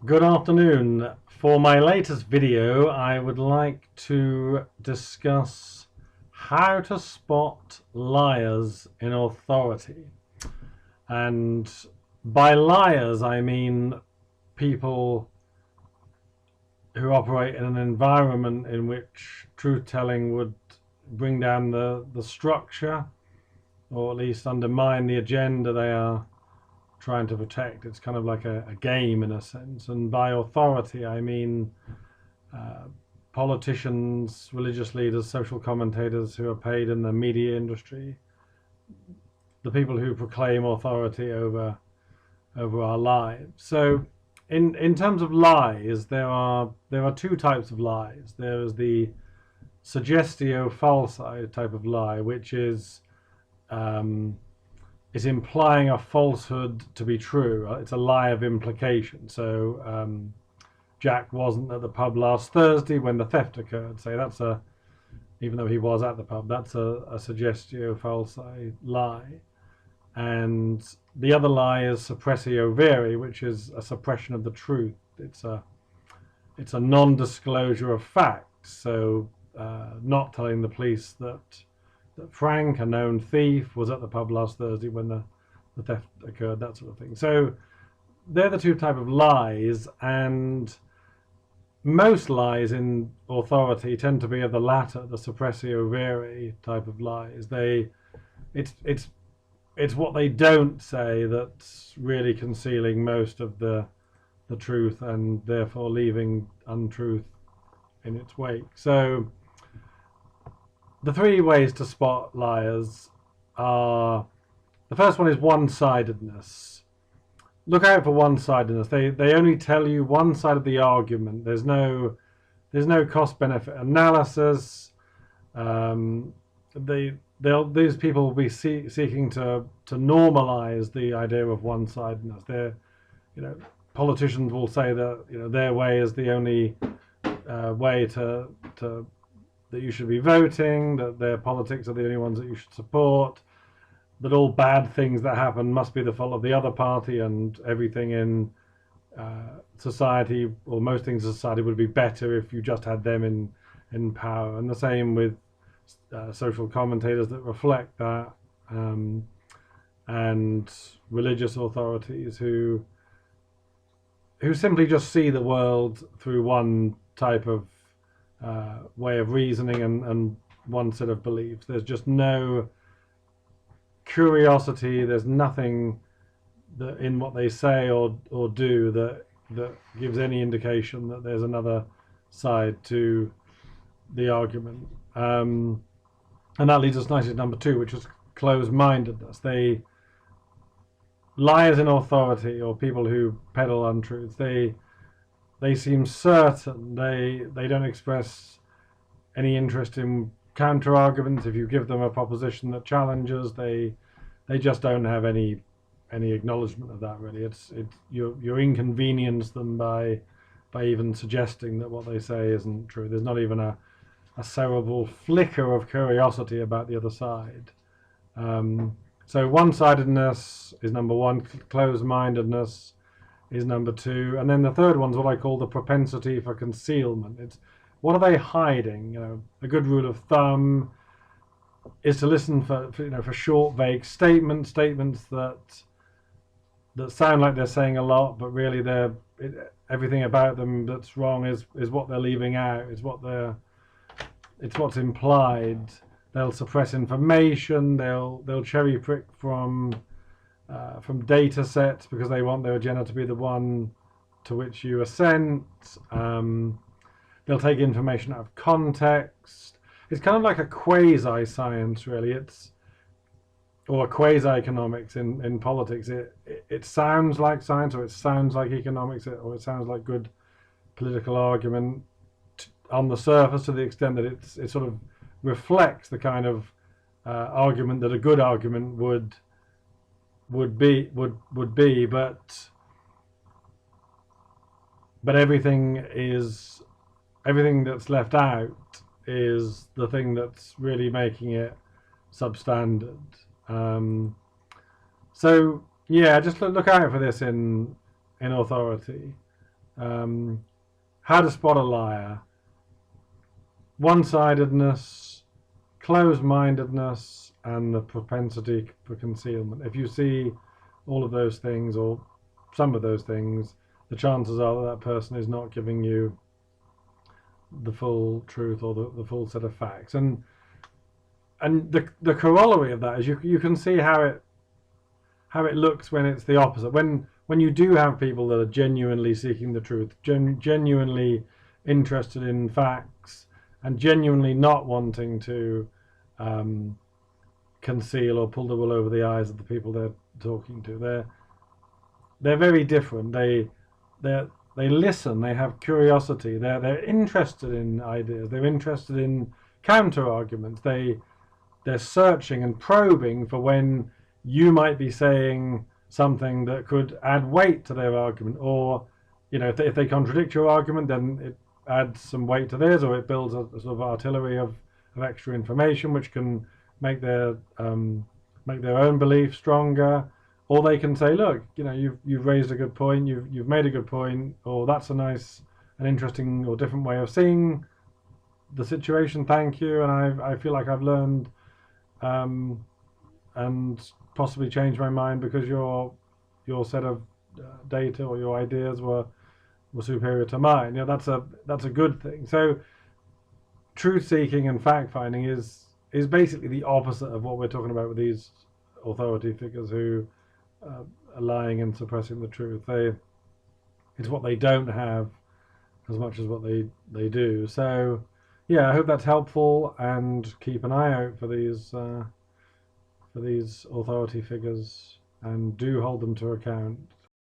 Good afternoon. For my latest video, I would like to discuss how to spot liars in authority. And by liars, I mean people who operate in an environment in which truth-telling would bring down the structure, or at least undermine the agenda they are trying to protect. It's kind of like a game in a sense. And by authority, I mean politicians, religious leaders, social commentators who are paid in the media industry, the people who proclaim authority over our lives. So in terms of lies, there are two types of lies. There is the suggestio falsi type of lie, which is implying a falsehood to be true. It's a lie of implication. So Jack wasn't at the pub last Thursday when the theft occurred. Say even though he was at the pub, that's a suggestio falsi lie. And the other lie is suppressio veri, which is a suppression of the truth. It's a non-disclosure of facts. So not telling the police that Frank, a known thief, was at the pub last Thursday when the theft occurred, that sort of thing. So they're the two types of lies, and most lies in authority tend to be of the latter, the suppressio veri type of lies. It's what they don't say that's really concealing most of the truth, and therefore leaving untruth in its wake. So the three ways to spot liars are, the first one is one-sidedness. Look out for one-sidedness. They only tell you one side of the argument. There's no cost-benefit analysis. These people will be seeking to normalize the idea of one-sidedness. Politicians will say that their way is the only way to that you should be voting, that their politics are the only ones that you should support, that all bad things that happen must be the fault of the other party, and everything in society, or most things in society, would be better if you just had them in power. And the same with social commentators that reflect that, and religious authorities who simply just see the world through one type of way of reasoning and one set of beliefs. There's just no curiosity. There's nothing that in what they say or do that gives any indication that there's another side to the argument. And that leads us nicely to number two, which is closed-mindedness. Liars in authority, or people who peddle untruths, they seem certain. They don't express any interest in counter arguments. If you give them a proposition that challenges, they just don't have any acknowledgement of that, really. You inconvenience them by even suggesting that what they say isn't true. There's not even a cerebral flicker of curiosity about the other side. So one-sidedness is number one. Closed-mindedness is number two. And then the third one's what I call the propensity for concealment. It's what are they hiding? A good rule of thumb is to listen for short, vague statements that sound like they're saying a lot, but really everything about them that's wrong is what they're leaving out. It's what's implied. They'll suppress information. They'll cherry pick from data sets because they want their agenda to be the one to which you assent. They'll take information out of context. It's kind of like a quasi-science, really. Or a quasi-economics in politics. It sounds like science, or it sounds like economics, or it sounds like good political argument on the surface, to the extent that it sort of reflects the kind of argument that a good argument would be, but everything that's left out is the thing that's really making it substandard. So yeah, just look out for this in authority. how to spot a liar, one-sidedness, closed-mindedness, and the propensity for concealment. If you see all of those things, or some of those things, the chances are that that person is not giving you the full truth or the full set of facts. And the corollary of that is you can see how it looks when it's the opposite. When you do have people that are genuinely seeking the truth, genuinely interested in facts, and genuinely not wanting to conceal or pull the wool over the eyes of the people they're talking to. They're very different. They listen. They have curiosity. They're interested in ideas. They're interested in counter arguments. They're searching and probing for when you might be saying something that could add weight to their argument, or if they contradict your argument, then it adds some weight to theirs, or it builds a sort of artillery of extra information which can make their own belief stronger. Or they can say, look, you've raised a good point, you've made a good point, or that's a nice and interesting or different way of seeing the situation, thank you, and I feel like I've learned and possibly changed my mind because your set of data or your ideas were superior to mine. That's a good thing. So truth seeking and fact finding is basically the opposite of what we're talking about with these authority figures who are lying and suppressing the truth. It's what they don't have as much as what they do. So yeah, I hope that's helpful, and keep an eye out for these authority figures, and do hold them to account.